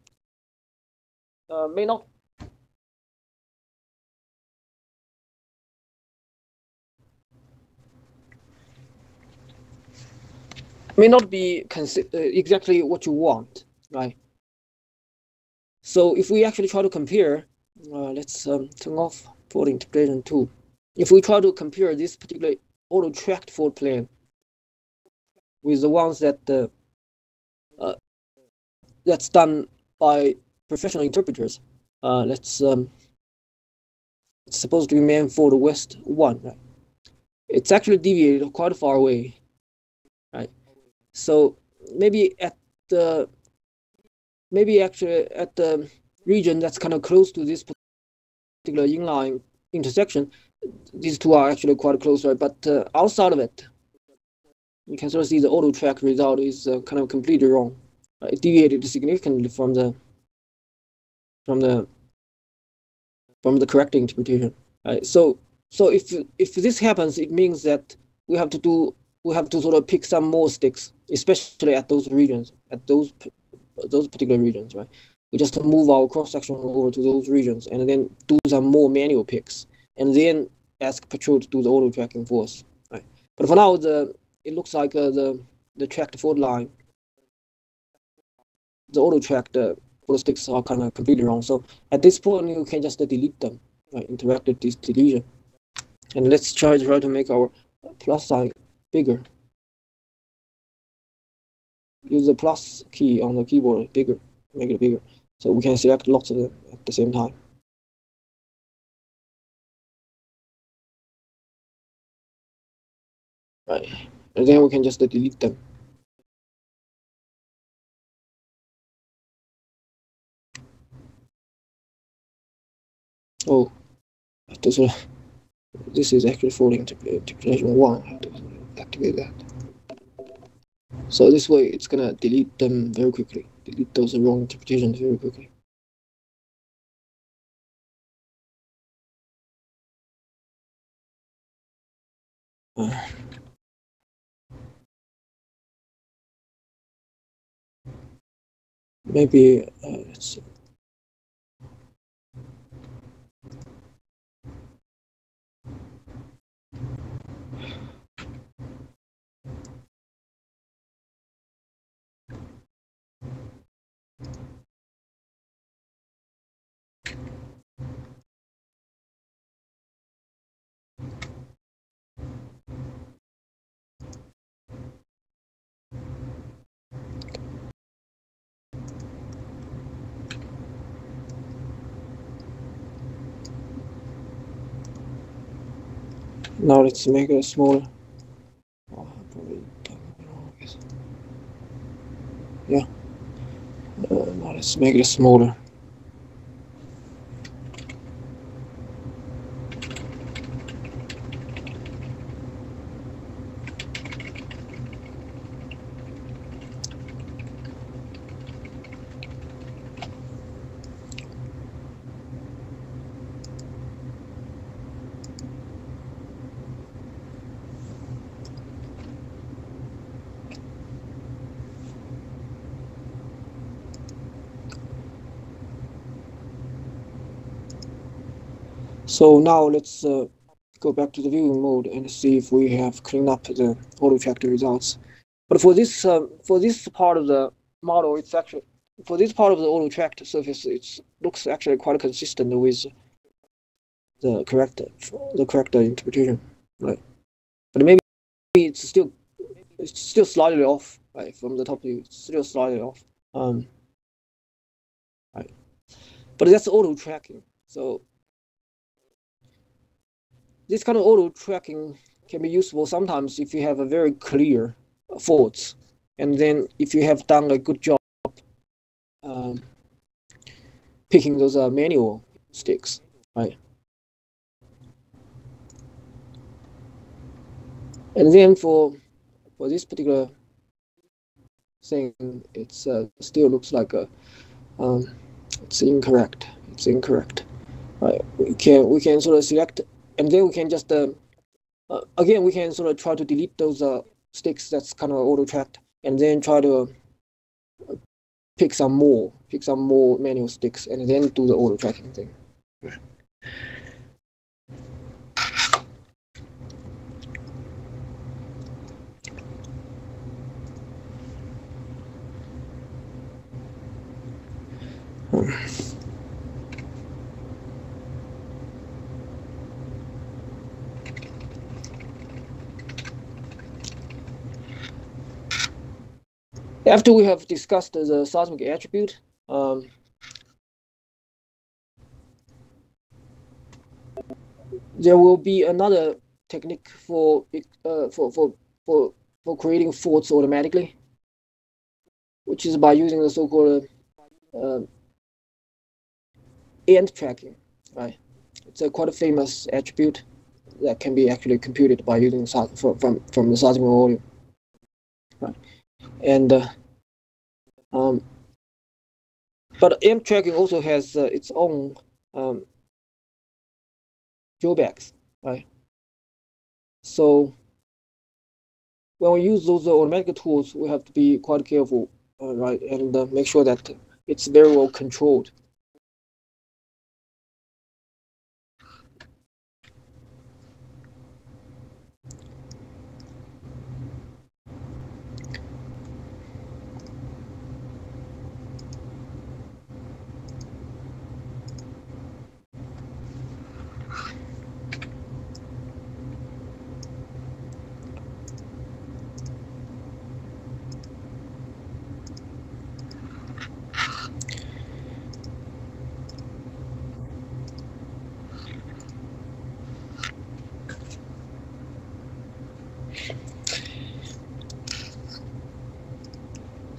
may not be exactly what you want, right? So if we actually try to compare, let's turn off photo interpretation 2. If we try to compare this particular auto tracked photo plane with the ones that that's done by professional interpreters, it's supposed to be meant for the West 1, right? It's actually deviated quite far away, right? So maybe actually at the region that's kind of close to this particular inline intersection, these two are actually quite close, right? But outside of it, you can sort of see the auto track result is kind of completely wrong. It deviated significantly from the correct interpretation. Right? So if this happens, it means that we have to sort of pick some more sticks, especially at those regions, at those particular regions, right? We just move our cross section over to those regions and then do some more manual picks, and then ask Petrel to do the auto tracking for us, right? But for now, it looks like the tracked fault line, the auto tracked for the sticks are kind of completely wrong. So at this point, you can just delete them, right? Interact with this deletion, and let's try to make our plus sign bigger. Use the plus key on the keyboard bigger, make it bigger, so we can select lots of them at the same time. Right, and then we can just delete them. Oh, this is actually photo interpretation 1. I have to activate that. So this way, it's gonna delete them very quickly. Delete those wrong interpretations very quickly. Maybe let's see. Now let's make it smaller. Yeah. Now let's make it smaller. So now let's go back to the viewing mode and see if we have cleaned up the auto tracker results. But for this part of the model, it's actually for this part of the auto tracked surface, it looks actually quite consistent with the correct interpretation, right? But maybe it's still slightly off, right? From the top view, it's still slightly off. Right. But that's auto tracking. So this kind of auto tracking can be useful sometimes if you have a very clear faults, and then if you have done a good job picking those manual sticks, right? And then for this particular thing, it's still looks like it's incorrect. It's incorrect. Right? We can sort of select, and then we can just again we can sort of try to delete those sticks that's kind of auto tracked, and then try to pick some more manual sticks, and then do the auto tracking thing. After we have discussed the seismic attribute, there will be another technique for creating faults automatically, which is by using the so-called end tracking. Right, it's a quite a famous attribute that can be actually computed by using from the seismic volume. Right, and but end tracking also has its own drawbacks, right? So when we use those automatic tools, we have to be quite careful, right, and make sure that it's very well controlled.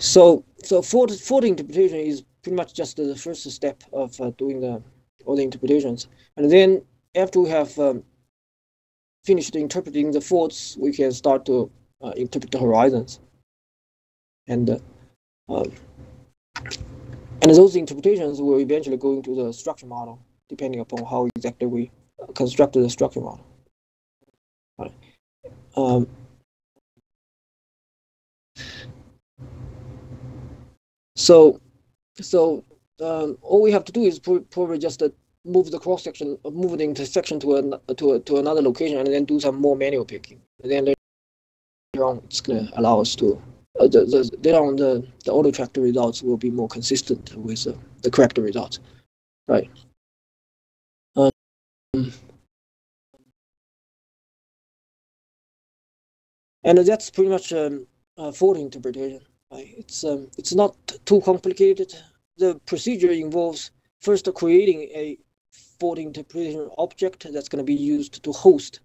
So fault interpretation is pretty much just the first step of doing all the interpretations, and then after we have finished interpreting the faults, we can start to interpret the horizons, and those interpretations will eventually go into the structure model, depending upon how exactly we constructed the structure model. Right. So all we have to do is probably just move the cross section, move the intersection to another location, and then do some more manual picking. And then later on, it's gonna allow us to later on the auto tracker results will be more consistent with the correct results, right? And that's pretty much fault interpretation. Right? It's not too complicated. The procedure involves first creating a fault interpretation object that's going to be used to host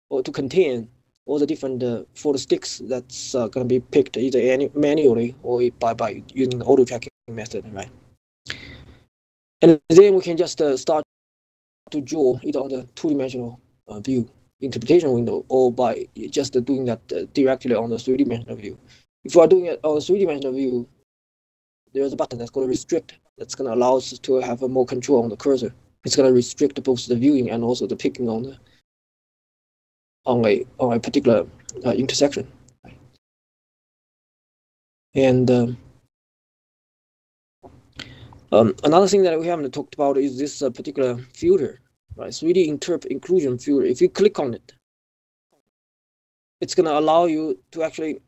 or to contain all the different photo sticks that's going to be picked either manually or by using the auto tracking method, right? And then we can just start to draw either on the two-dimensional view interpretation window or by just doing that directly on the three-dimensional view. If we are doing it on the three-dimensional view, there's a button that's going to restrict, that's going to allow us to have more control on the cursor. It's going to restrict both the viewing and also the picking on a particular intersection. And another thing that we haven't talked about is this particular filter, right? 3D interp inclusion filter. If you click on it, it's going to allow you to actually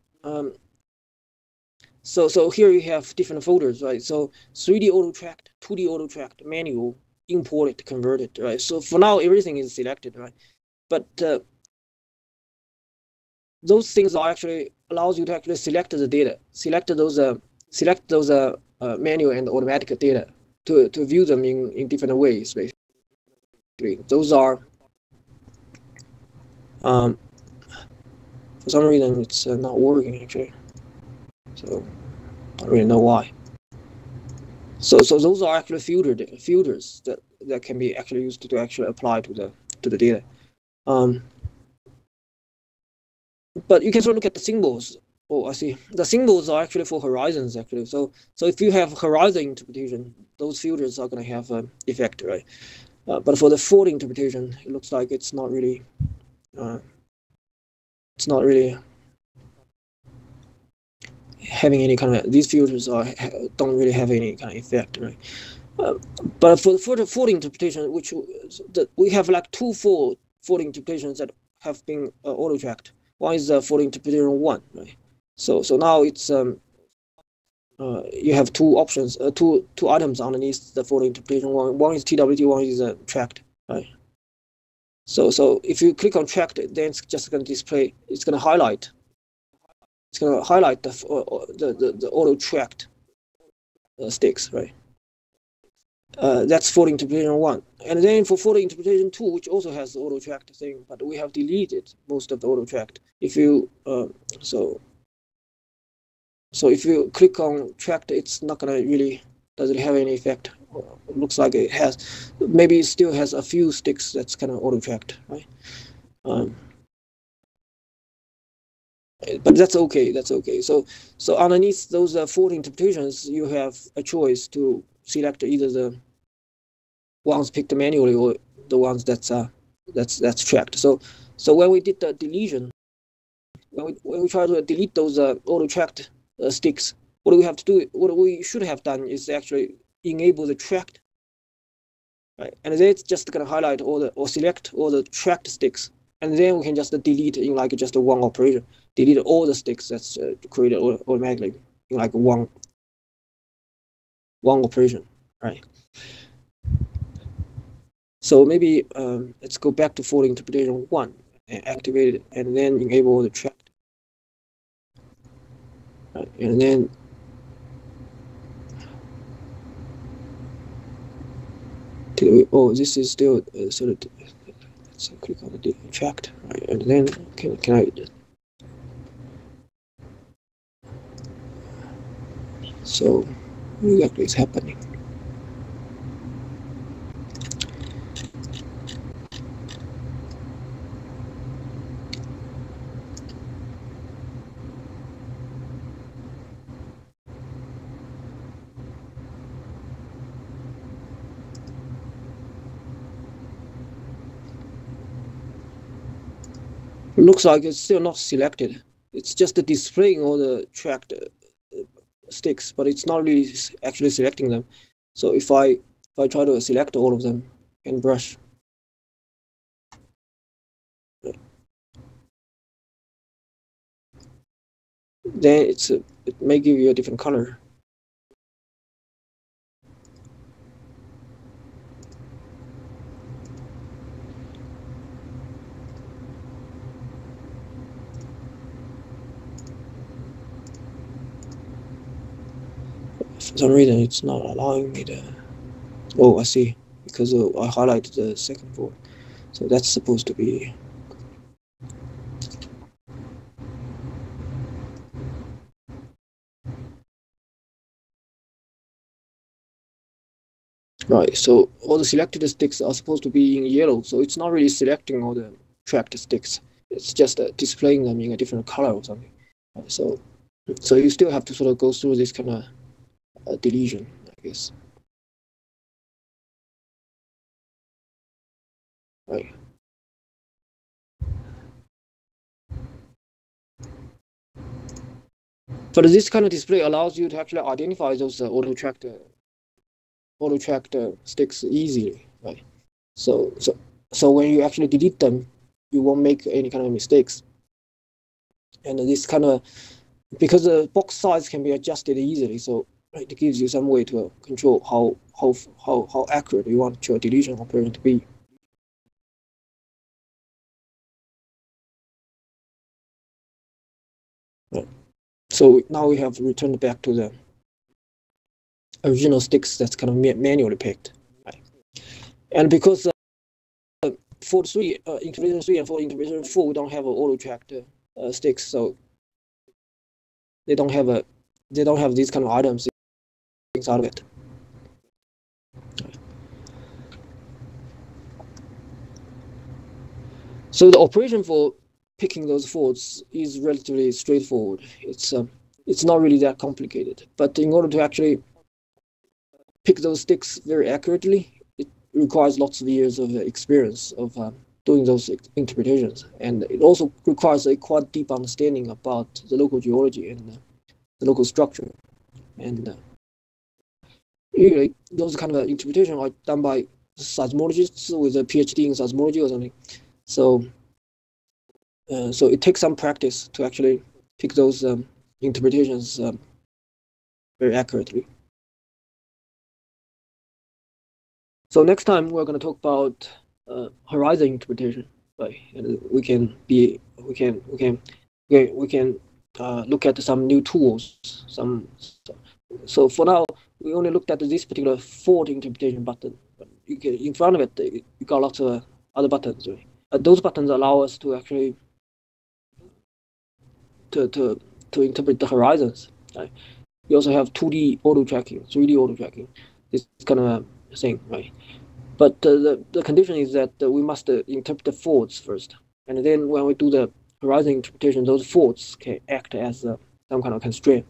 so here you have different folders, right? So 3D auto tracked, 2D auto tracked, manual, imported, converted, right? So for now everything is selected, right? But those things are actually allows you to actually select the data, select those manual and automatic data to view them in different ways, basically. Those are for some reason it's not working actually, so I don't really know why. So those are actually filters that can be actually used to actually apply to the data. But you can sort of look at the symbols. Oh, I see. The symbols are actually for horizons, actually. So if you have horizon interpretation, those filters are going to have an effect, right? But for the forward interpretation, it looks like it's not really having any kind of, these filters don't really have any kind of effect, right? But for the forward interpretation, which we have like two forward interpretations that have been auto tracked. One is forward interpretation 1, right? So now it's you have two options, two items underneath the forward interpretation. One is TWT, one is tracked, right? So if you click on tracked, then it's just going to display. It's going to highlight. It's going to highlight the auto tracked sticks, right? That's forward interpretation 1. And then for forward interpretation 2, which also has the auto tracked thing, but we have deleted most of the auto tracked. If you so if you click on tracked, it's not gonna really doesn't have any effect. It looks like it has, maybe it still has a few sticks that's kind of auto tracked, right? But that's okay. That's okay. So underneath those forward interpretations, you have a choice to select either the ones picked manually or the ones that's tracked. So when we did the deletion, when we try to delete those auto tracked sticks, what we have to do, what we should have done is actually enable the tracked, right? And then it's just going to highlight or select all the tracked sticks, and then we can just delete in like just one operation, delete all the sticks that's created automatically in like one operation, right? So maybe let's go back to forward interpretation 1 and activate it, and then enable the tracked, right? And then this is still sort of. Let's click on the tracked, right? And then can I? So what exactly is happening? It looks like it's still not selected. It's just displaying all the tracked sticks, but it's not really actually selecting them. So if I try to select all of them and brush, then it may give you a different color. For some reason, it's not allowing me to. Oh, I see. Because I highlighted the second board, so that's supposed to be Right. So all the selected sticks are supposed to be in yellow. So it's not really selecting all the tracked sticks. It's just displaying them in a different color or something. So you still have to sort of go through this kind of deletion, I guess. Right. But this kind of display allows you to actually identify those auto-tracked sticks easily, right? So when you actually delete them, you won't make any kind of mistakes. And this kind of, because the box size can be adjusted easily, so it gives you some way to control how accurate you want your deletion operation to be. Right. So now we have returned back to the original sticks that's kind of manually picked. Right. And because for 3, interpretation 3 and for interpretation 4, we don't have an auto-tracked sticks, so they don't have these kind of items inside of it. So the operation for picking those faults is relatively straightforward. It's not really that complicated. But in order to actually pick those sticks very accurately, it requires lots of years of experience of doing those interpretations, and it also requires a quite deep understanding about the local geology and the local structure. And usually, those kind of interpretations are done by seismologists with a PhD in seismology or something. So it takes some practice to actually pick those interpretations very accurately. So next time we're going to talk about horizon interpretation, right? And we can look at some new tools. So for now, we only looked at this particular fault interpretation button. You can, in front of it, you got lots of other buttons. Right? Those buttons allow us to actually to interpret the horizons. Right? We also have 2D auto tracking, 3D auto tracking, this kind of thing, right? But the condition is that we must interpret the faults first, and then when we do the horizon interpretation, those faults can act as some kind of constraint.